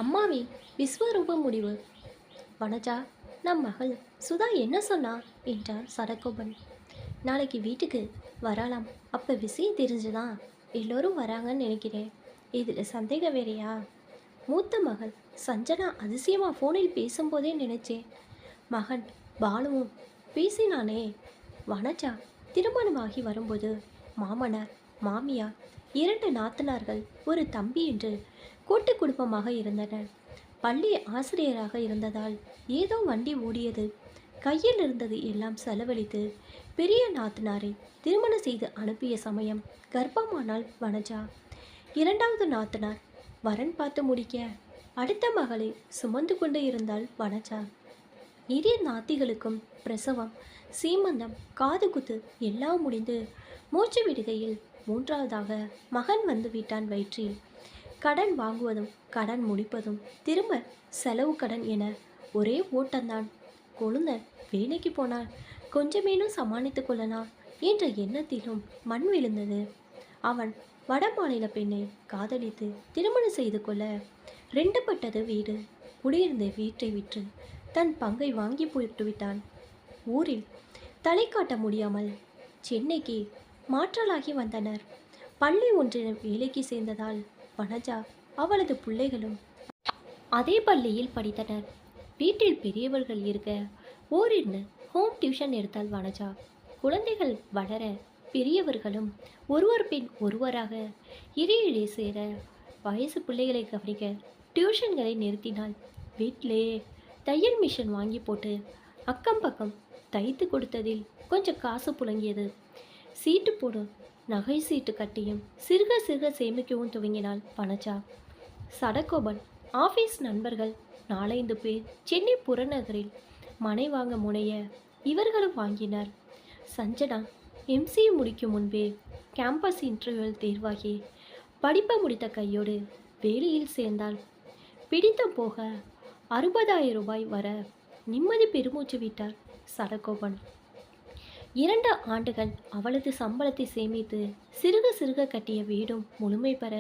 அம்மாவின் விஸ்வரூப முடிவு. வனஜா, நம் மகள் சுதா என்ன சொன்னா என்றார் சடகோபன். நாளைக்கு வீட்டுக்கு வரலாம். அப்போ விஷயம் தெரிஞ்சுதான் எல்லோரும் வராங்கன்னு நினைக்கிறேன். இதில் சந்தேகம் வேறையா? மூத்த மகள் சஞ்சனா அதிசயமாக ஃபோனில் பேசும்போதே நினைச்சேன். மகன் பாலுவும் பேசினானே. வனஜா திருமணமாகி வரும்போது மாமனார், மாமியார், 2 நாத்தனார்கள், ஒரு தம்பி என்று கூட்டு குடும்பமாக இருந்தனர். பள்ளி ஆசிரியராக இருந்ததால் ஏதோ வண்டி ஓடியது. கையில் இருந்தது எல்லாம் செலவழித்து பெரிய நாத்தனாரை திருமணம் செய்து அனுப்பிய சமயம் கர்ப்பமானாள் வனஜா. 2வது நாத்தனார் வரன் பார்த்து முடிக்க அடுத்த மகளை சுமந்து கொண்டு இருந்தாள் வனஜா. இரு நாத்திகளுக்கும் பிரசவம், சீமந்தம், காது குத்து எல்லாம் முடிந்து மூச்சு விடுகையில் 3வதாக மகன் வந்து விட்டான் வயிற்றில். கடன் வாங்குவதும் கடன் முடிப்பதும் திரும்ப செலவு கடன் என ஒரே ஓட்டம்தான். கொழுந்த வேலைக்கு போனால் கொஞ்சமேனும் சமாளித்து கொள்ளலாம் என்ற எண்ணத்திலும் மண் விழுந்தது. அவன் வட மாநில பெண்ணை காதலித்து திருமணம் செய்து கொள்ள 2 பட்டது வீடு. குடியிருந்த வீட்டை விற்று தன் பங்கை வாங்கி போட்டு விட்டான். ஊரில் தலை காட்ட முடியாமல் சென்னைக்கு மாற்றலாகி வந்தனர். பள்ளி ஒன்றில் வேலைக்கு சேர்ந்ததால் வனஜா அவளது பிள்ளைகளும் அதே பள்ளியில் படித்தனர். வீட்டில் பெரியவர்கள் இருக்க ஓரிருந்து ஹோம் டியூஷன் எடுத்தாள் வனஜா. குழந்தைகள் வளர பெரியவர்களும் ஒருவர் பின் ஒருவராக இடையிடையே சேர வயசு பிள்ளைகளை கவனிக்க டியூஷன்களை நிறுத்தினாள். வீட்டிலே தையல் மிஷின் வாங்கி போட்டு அக்கம் பக்கம் தைத்து கொடுத்ததில் கொஞ்சம் காசு புழங்கியது. சீட்டு போடும் நகை சீட்டு கட்டியும் சிறுக சிறுக சேமிக்கவும் துவங்கினாள் வனஜா. சடகோபன் ஆஃபீஸ் நண்பர்கள் 4-5 பேர் சென்னை புறநகரில் மனை வாங்க முனைய இவர்களும் வாங்கினர். சஞ்சனா எம்சிஏ முடிக்கும் முன்பே கேம்பஸ் இன்டர்வியூவில் தேர்வாகி படிப்பை முடித்த கையோடு வேலையில் சேர்ந்தாள். பிடித்தம் போக 60,000 ரூபாய் வர நிம்மதி பெருமூச்சு விட்டார் சடகோபன். 2 ஆண்டுகள் அவளது சம்பளத்தை சேமித்து சிறுக சிறுக கட்டிய வீடும் முழுமை பெற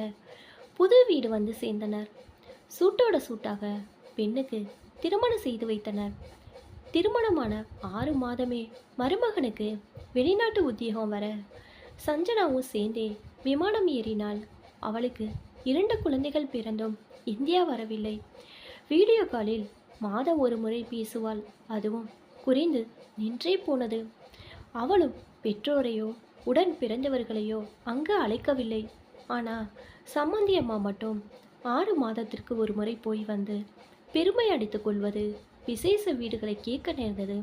புது வீடு வந்து சேர்ந்தனர். சூட்டோட சூட்டாக பெண்ணுக்கு திருமணம் செய்து வைத்தனர். திருமணமான 6 மாதமே மருமகனுக்கு வெளிநாட்டு உத்தியோகம் வர சஞ்சனாவும் சேர்ந்தே விமானம் ஏறினாள். அவளுக்கு 2 குழந்தைகள் பிறந்தும் இந்தியா வரவில்லை. வீடியோ காலில் மாதம் ஒரு முறை பேசுவாள். அதுவும் குறைந்து நின்றே போனது. அவளும் பெற்றோரையோ உடன் பிறந்தவர்களையோ அங்கு அழைக்கவில்லை. ஆனால் சம்மந்தி அம்மா மட்டும் 6 மாதத்திற்கு ஒரு முறை போய் வந்து பெருமை அடித்துக் கொள்வது, விசேஷ வீடுகளை கேட்க நேர்ந்தது.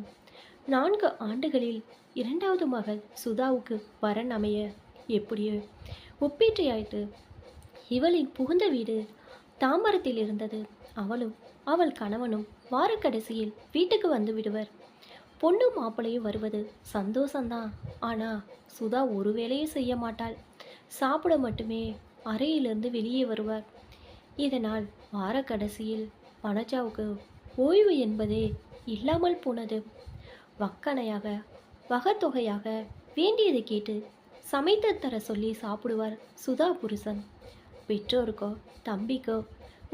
4 ஆண்டுகளில் 2வது மகள் சுதாவுக்கு வரன் அமைய எப்படியோ ஒப்பீற்றையாயிட்டு. இவளின் புகுந்த வீடு தாம்பரத்தில் இருந்தது. அவளும் அவள் கணவனும் வாரக்கடைசியில் வீட்டுக்கு வந்து விடுவர். பொண்ணு மாப்பிளையும் வருவது சந்தோஷந்தான். ஆனால் சுதா ஒரு வேலையும் செய்ய மாட்டாள். சாப்பிட மட்டுமே அறையிலிருந்து வெளியே வருவார். இதனால் வாரக்கடைசியில் வனஜாவுக்கு ஓய்வு என்பதே இல்லாமல் போனது. வக்கணையாக வகத்தொகையாக வேண்டியதை கேட்டு சமைத்து தர சொல்லி சாப்பிடுவார் சுதா புருஷன். பெற்றோருக்கோ தம்பிக்கோ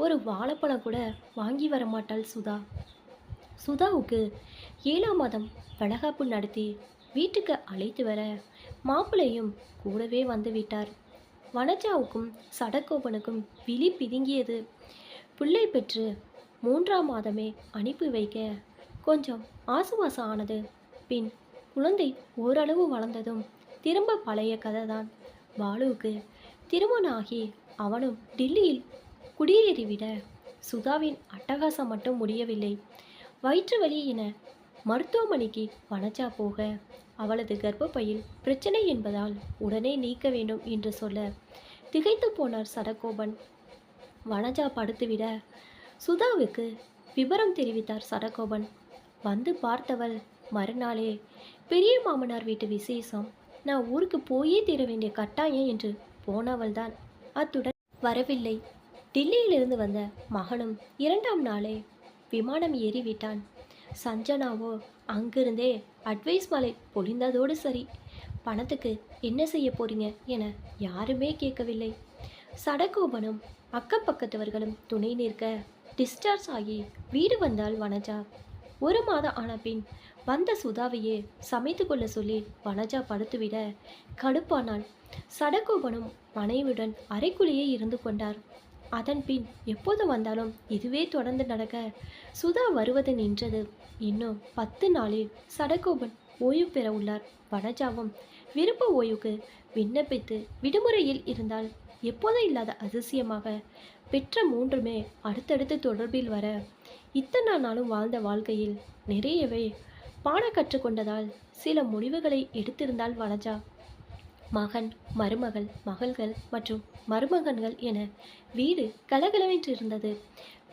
ஒரு வாழைப்பழம் கூட வாங்கி வர மாட்டாள் சுதா. சுதாவுக்கு 7ஆம் மாதம் வளகாப்பு நடத்தி வீட்டுக்கு அழைத்து வர மாப்பிள்ளையும் கூடவே வந்து விட்டார். வனஜாவுக்கும் சடகோபனுக்கும் விழி பிதுங்கியது. பிள்ளை பெற்று 3ஆம் மாதமே அனுப்பி வைக்க கொஞ்சம் ஆசுவாசம் ஆனது. பின் குழந்தை ஓரளவு வளர்ந்ததும் திரும்ப பழைய கதை தான். பாலுவுக்கு திருமணம் ஆகி அவனும் டில்லியில் குடியேறிவிட சுதாவின் அட்டகாசம் மட்டும் முடியவில்லை. வயிற்று வலி என மருத்துவமனைக்கு வனஜா போக அவளது கர்ப்பப்பையில் பிரச்சனை என்பதால் உடனே நீக்க வேண்டும் என்று சொல்ல திகைத்து போனார் சடகோபன். வனஜா படுத்துவிட சுதாவுக்கு விவரம் தெரிவித்தார் சடகோபன். வந்து பார்த்தவள் மறுநாளே பெரிய மாமனார் வீட்டு விசேஷம், நான் ஊருக்கு போயே தீர வேண்டிய கட்டாயம் என்று போனவள்தான். அத்துடன் வரவில்லை. டில்லியிலிருந்து வந்த மகனும் 2ஆம் நாளே விமானம் ஏறிவிட்டான். சஞ்சனாவோ அங்கிருந்தே அட்வைஸ் மலை பொழிந்ததோடு சரி. பணத்துக்கு என்ன செய்ய போறீங்க என யாருமே கேட்கவில்லை. சடகோபனும் அக்கம் பக்கத்தவர்களும் துணை நிற்க டிஸ்சார்ஜ் ஆகி வீடு வந்தாள் வனஜா. 1 மாதம் ஆன பின் வந்த சுதாவையே சமைத்து கொள்ள சொல்லி வனஜா படுத்துவிட கடுப்பானாள். சடகோபனும் மனைவியுடன் அறைக்குள்ளேயே இருந்து கொண்டார். அதன் பின் எப்போது வந்தாலும் இதுவே தொடர்ந்து நடக்க சுதா வருவது நின்றது. இன்னும் 10 நாளில் சடகோபன் ஓய்வு பெற உள்ளார். வனஜாவும் விருப்ப ஓய்வுக்கு விண்ணப்பித்து விடுமுறையில் இருந்தால் எப்போதும் இல்லாத அதிசயமாக பெற்ற 3மே அடுத்தடுத்து தொடர்பில் வர இத்தனை நாளும் வாழ்ந்த வாழ்க்கையில் நிறையவே பாட கற்றுக்கொண்டதால் சில முடிவுகளை எடுத்திருந்தாள் வனஜா. மகன், மருமகள், மகள்கள் மற்றும் மருமகன்கள் என வீடு கலகலவென்றிருந்தது.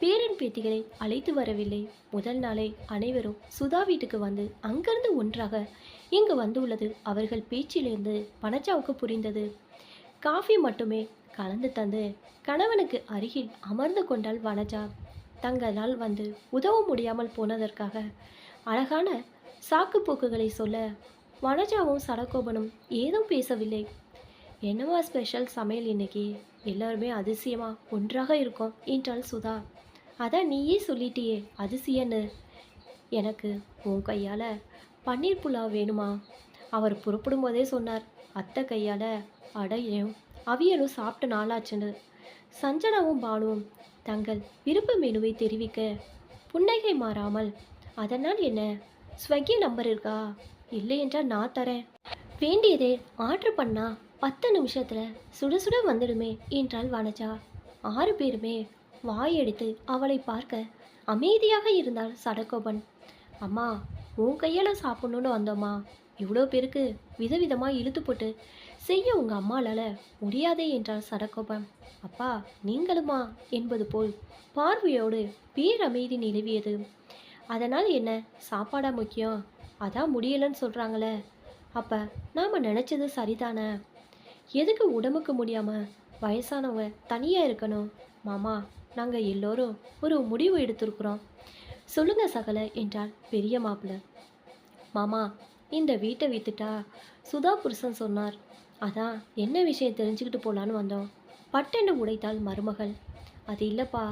பேரன் பேத்திகளை அழைத்து வரவில்லை. முதல் நாளே அனைவரும் சுதா வீட்டுக்கு வந்து அங்கிருந்து ஒன்றாக இங்கு வந்துள்ளது அவர்கள் பேச்சிலிருந்து வனஜாவுக்கு புரிந்தது. காஃபி மட்டுமே கலந்து தந்து கணவனுக்கு அருகில் அமர்ந்து கொண்டாள் வனஜா. தங்களால் வந்து உதவ முடியாமல் போனதற்காக அழகான சாக்கு போக்குகளை சொல்ல வனஜாவும் சடகோபனும் ஏதும் பேசவில்லை. என்னவா ஸ்பெஷல் சமையல் இன்னைக்கு? எல்லாருமே அதிசயமா ஒன்றாக இருக்கோம் என்றாள் சுதா. அதான் நீயே சொல்லிட்டியே அதிசயன்னு. எனக்கு உன் கையால் பன்னீர் புலாவ் வேணுமா? அவர் புறப்படும் போதே சொன்னார். அத்தை கையால் அடையும் அவியலும் சாப்பிட்ட நாளாச்சுன்னு. சஞ்சனாவும் பானுவும் தங்கள் விருப்ப மெனுவை தெரிவிக்க புன்னகை மாறாமல், அதனால் என்ன, ஸ்வக்கி நம்பர் இருக்கா? இல்லை என்றால் நான் தரேன். வேண்டியதே ஆர்டர் பண்ணா 10 நிமிஷத்தில் சுட சுட வந்துடுமே என்றாள் வனஜா. 6 பேருமே வாயெடுத்து அவளை பார்க்க அமைதியாக இருந்தார் சடகோபன். அம்மா, உன் கையால் சாப்பிட்ணுன்னு வந்தோம்மா. இவ்வளோ பேருக்கு விதவிதமாக இழுத்து போட்டு செய்ய உங்கள் அம்மாளால் முடியாதே என்றார் சடகோபன். அப்பா, நீங்களுமா என்பது போல் பார்வையோடு பேரமைதி நிலவியது. அதனால் என்ன, சாப்பாடா முக்கியம்? அதான் முடியலன்னு சொல்கிறாங்களே. அப்போ நாம் நினச்சது சரிதானே? எதுக்கு உடம்புக்கு முடியாமல் வயசானவங்க தனியாக இருக்கணும்? மாமா, நாங்கள் எல்லோரும் ஒரு முடிவு எடுத்திருக்கிறோம். சொல்லுங்க சகல என்றார் பெரிய மாப்பிள்ளை. மாமா, இந்த வீட்டை வித்துட்டா சுதா புருஷன் சொன்னார். அதான் என்ன விஷயம் தெரிஞ்சுக்கிட்டு போகலான்னு வந்தோம். பட்டென்று உடைத்தாள் மருமகள். அது இல்லைப்பா,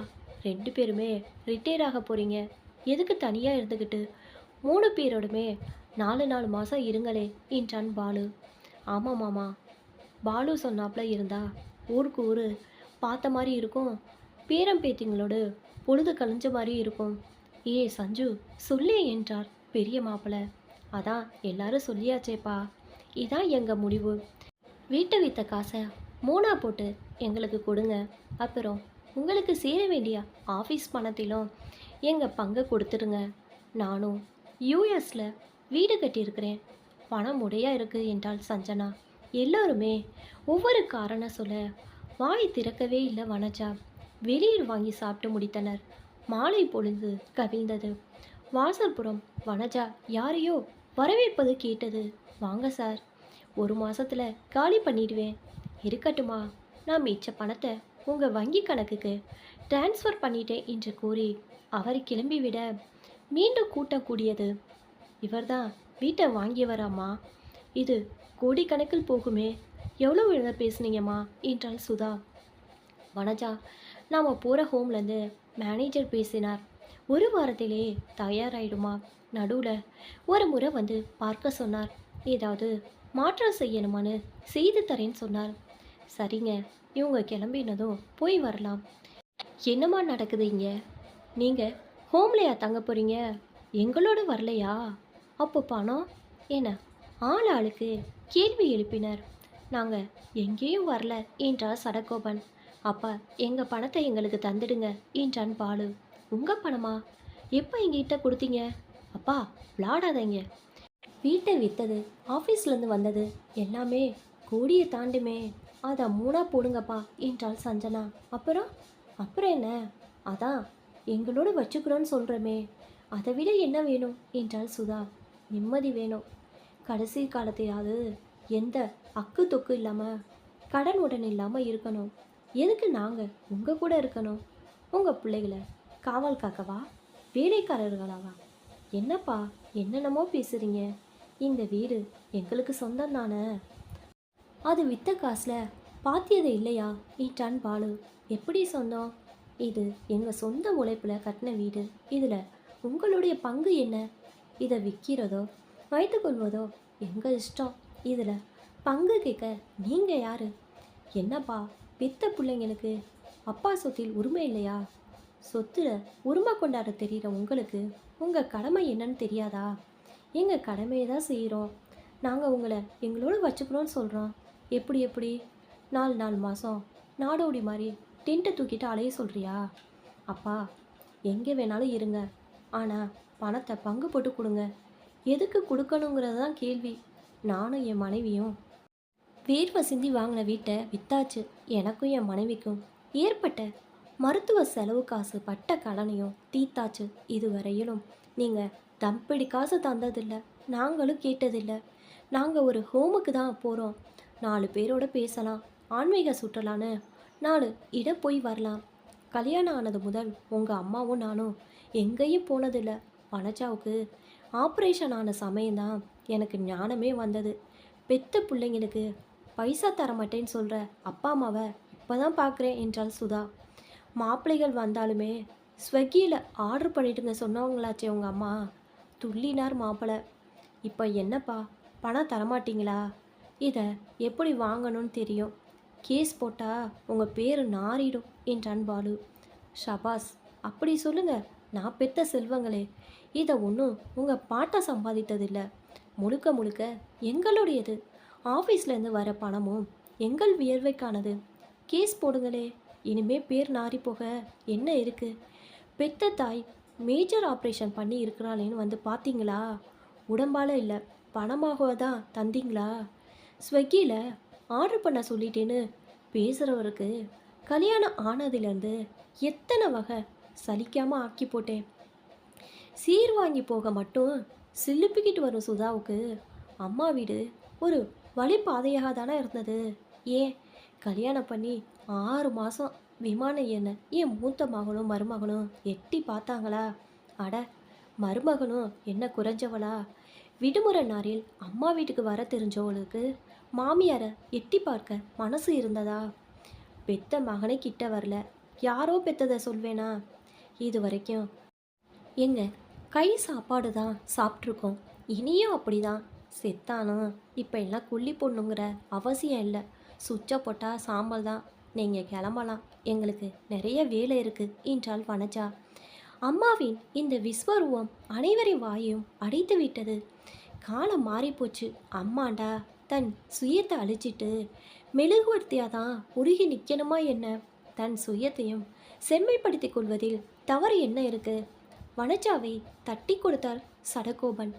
2 பேருமே ரிட்டையர் ஆக போகிறீங்க. எதுக்கு தனியாக இருந்துக்கிட்டு 3 பேரோடுமே 4 மாதம் இருங்களே என்றான் பாலு. ஆமாம் மாமா, பாலு சொன்னாப்புல இருந்தா ஊருக்கு ஊர் பார்த்த மாதிரி இருக்கும், பேரம்பேத்திங்களோடு பொழுது கழிஞ்ச மாதிரி இருக்கும். ஏ சஞ்சு, சொல்லே என்றார் பெரிய மாப்பிள்ளை. அதான் எல்லாரும் சொல்லியாச்சேப்பா, இதான் எங்கள் முடிவு. வீட்டை விற்ற காசை 3ஆ போட்டு எங்களுக்கு கொடுங்க. அப்புறம் உங்களுக்கு சேர வேண்டிய ஆஃபீஸ் பணத்திலும் எங்கள் பங்கை கொடுத்துருங்க. நானும் யூஎஸில் வீடு கட்டியிருக்கிறேன், பணம் முடையாக இருக்குது என்றாள் சஞ்சனா. எல்லோருமே ஒவ்வொரு காரணம் சொல்ல வாய் திறக்கவே இல்லை வனஜா. வெளியில் வாங்கி சாப்பிட்டு முடித்தனர். மாலை பொழுது கவிழ்ந்தது. வாசல்புறம் வனஜா யாரையோ வரவேற்பது கேட்டது. வாங்க சார், 1 மாதத்தில் காலி பண்ணிடுவேன். இருக்கட்டுமா, நான் மிச்ச பணத்தை உங்கள் வங்கி கணக்குக்கு டிரான்ஸ்ஃபர் பண்ணிட்டேன் என்று கூறி அவர் கிளம்பிவிட மீண்டும் கூட்டம் கூடியது. இவர்தான் வீட்டை வாங்கியவராம்மா, இது கோடிக்கணக்கில் போகுமே, எவ்வளோ விழுந்த பேசுனீங்கம்மா என்றாள் சுதா. வனஜா, நாம் போகிற ஹோம்லேருந்து மேனேஜர் பேசினார். 1 வாரத்திலே தயாராகிடுமா. நடுவில் ஒரு முறை வந்து பார்க்க சொன்னார். ஏதாவது மாற்றம் செய்யணுமான்னு செய்து தரேன்னு சொன்னார். சரிங்க, இவங்க கிளம்பினதும் போய் வரலாம். என்னம்மா நடக்குது இங்கே? நீங்கள் ஹோம்லையா தங்க போகிறீங்க? எங்களோட வரலையா? அப்போ பணம் என்ன? ஆள் ஆளுக்கு கேள்வி எழுப்பினர். நாங்கள் எங்கேயும் வரல என்றார் சடகோபன். அப்பா, எங்கள் பணத்தை எங்களுக்கு தந்துடுங்க என்றான் பாலு. உங்கள் பணமா? எப்போ எங்கிட்ட கொடுத்தீங்க? அப்பா, விளாடாதீங்க. வீட்டை விற்றது, ஆஃபீஸ்லேருந்து வந்தது எல்லாமே கோடியை தாண்டுமே. அதை 3ஆ போடுங்கப்பா என்றாள் சஞ்சனா. அப்புறம் என்ன? அதான் எங்களோட வச்சுக்கிறோன்னு சொல்கிறோமே, அதை விட என்ன வேணும் என்றாள் சுதா. நிம்மதி வேணும். கடைசி காலத்தையாவது எந்த அக்கு தொக்கு இல்லாமல் கடன் உடன் இல்லாமல் இருக்கணும். எதுக்கு நாங்கள் உங்கள் கூட இருக்கணும்? உங்கள் பிள்ளைகளை காவல் காக்கவா, வேலைக்காரர்களாவா? என்னப்பா என்னென்னமோ பேசுகிறீங்க. இந்த வீடு எங்களுக்கு சொந்தம் தானே. அது விற்ற காசில் பாத்தியது இல்லையா என்றான் பாலு. எப்படி சொன்னோம்? இது எங்கள் சொந்த உழைப்பில் கட்டின வீடு. இதில் உங்களுடைய பங்கு என்ன? இதை விற்கிறதோ வைத்துக்கொள்வதோ எங்கள் இஷ்டம். இதில் பங்கு கேட்க நீங்கள் யார்? என்னப்பா, பெத்த பிள்ளைங்களுக்கு அப்பா சொத்தில் உரிமை இல்லையா? சொத்தில் உரிமை கொண்டாட தெரிகிற உங்களுக்கு உங்கள் கடமை என்னன்னு தெரியாதா? எங்கள் கடமையை தான் செய்கிறோம். நாங்கள் உங்களை எங்களோட வச்சுக்கணும்னு சொல்கிறோம். எப்படி எப்படி 4 மாதம் நாடோடி மாதிரி டென்ட்டை தூக்கிட்டு அலைய சொல்கிறியா? அப்பா, எங்கே வேணாலும் இருங்க, ஆனால் பணத்தை பங்கு போட்டு கொடுங்க. எதுக்கு கொடுக்கணுங்கிறது தான் கேள்வி. நானும் என் மனைவியும் வேர்வை சிந்தி வாங்கின வீட்டை வித்தாச்சு. எனக்கும் என் மனைவிக்கும் ஏற்பட்ட மருத்துவ செலவு காசு பட்ட கடனையும் தீத்தாச்சு. இதுவரையிலும் நீங்கள் தம்பிடி காசு தந்ததில்லை, நாங்களும் கேட்டதில்லை. நாங்கள் ஒரு ஹோமுக்கு தான் போகிறோம். 4 பேரோட பேசலாம், ஆன்மீக சுற்றலான்னு 4 இடம் போய் வரலாம். கல்யாணம் ஆனது முதல் உங்கள் அம்மாவும் நானும் எங்கேயும் போனதில்லை. வனஜாவுக்கு ஆப்ரேஷன் ஆன சமயம்தான் எனக்கு ஞானமே வந்தது. பெத்த பிள்ளைங்களுக்கு பைசா தரமாட்டேன்னு சொல்கிற அப்பா அம்மாவை இப்போ தான் பார்க்குறேன் என்றாள் சுதா. மாப்பிள்ளைகள் வந்தாலுமே ஸ்விக்கியில் ஆர்டர் பண்ணிட்டுங்க சொன்னவங்களாச்சே உங்கள் அம்மா. துள்ளினார் மாப்பிள்ளை. இப்போ என்னப்பா, பணம் தரமாட்டிங்களா? இதை எப்படி வாங்கணும்னு தெரியும். கேஸ் போட்டால் உங்கள் பேர் நாறிடும் என்றான் பாலு. ஷபாஸ், அப்படி சொல்லுங்க. நான் பெத்த செல்வங்களே, இதை ஒன்றும் உங்கள் பாட்டை சம்பாதித்ததில்லை. முழுக்க முழுக்க எங்களுடையது. ஆஃபீஸ்லேருந்து வர பணமும் எங்கள் வியர்வைக்கானது. கேஸ் போடுங்களே, இனிமே பேர் நாறி போக என்ன இருக்குது? பெத்த தாய் மேஜர் ஆப்ரேஷன் பண்ணி இருக்கிறாளேன்னு வந்து பார்த்தீங்களா? உடம்பால் இல்லை, பணமாக தான் தந்தீங்களா? ஸ்விக்கியில் ஆர்டர் பண்ண சொல்லிட்டேன்னு பேசுகிறவருக்கு கல்யாணம் ஆனதுலேருந்து எத்தனை வகை சலிக்காமல் ஆக்கி போட்டேன். சீர் வாங்கி போக மட்டும் சிலுப்பிக்கிட்டு வரும் சுதாவுக்கு அம்மா வீடு ஒரு வழிபாதையாக தானே இருந்தது. ஏன், கல்யாணம் பண்ணி 6 மாதம் விமானம் என்ன என் மூத்த மகனும் மருமகனும் எட்டி பார்த்தாங்களா? அட, மருமகனும் என்ன குறைஞ்சவளா? விடுமுறை நாளில் அம்மா வீட்டுக்கு வர தெரிஞ்சவளுக்கு மாமியாரை எட்டி பார்க்க மனசு இருந்ததா? பெத்த மகனை கிட்ட வரல, யாரோ பெத்ததை சொல்வேனா? இது வரைக்கும் எங்க கை சாப்பாடு தான் சாப்பிட்ருக்கோம். இனியும் அப்படி தான். செத்தானும் இப்போ எல்லாம் குள்ளி பொண்ணுங்கிற அவசியம் இல்லை. சுவிட்சை போட்டால் சாம்பல் தான். நீங்கள் கிளம்பலாம், எங்களுக்கு நிறைய வேலை இருக்குது என்றாள் வனஜா. அம்மாவின் இந்த விஸ்வரூபம் அனைவரின் வாயையும் அடைத்து விட்டது. காலம் மாறிப்போச்சு. அம்மாண்டா தன் சுயத்தை அழிச்சிட்டு மெழுகுவர்த்தியாக தான் உருகி நிற்கணுமா என்ன? தன் சுயத்தையும் செம்மைப்படுத்தி கொள்வதில் தவறு என்ன இருக்குது? வனஜாவை தட்டி கொடுத்தார் சடகோபன்.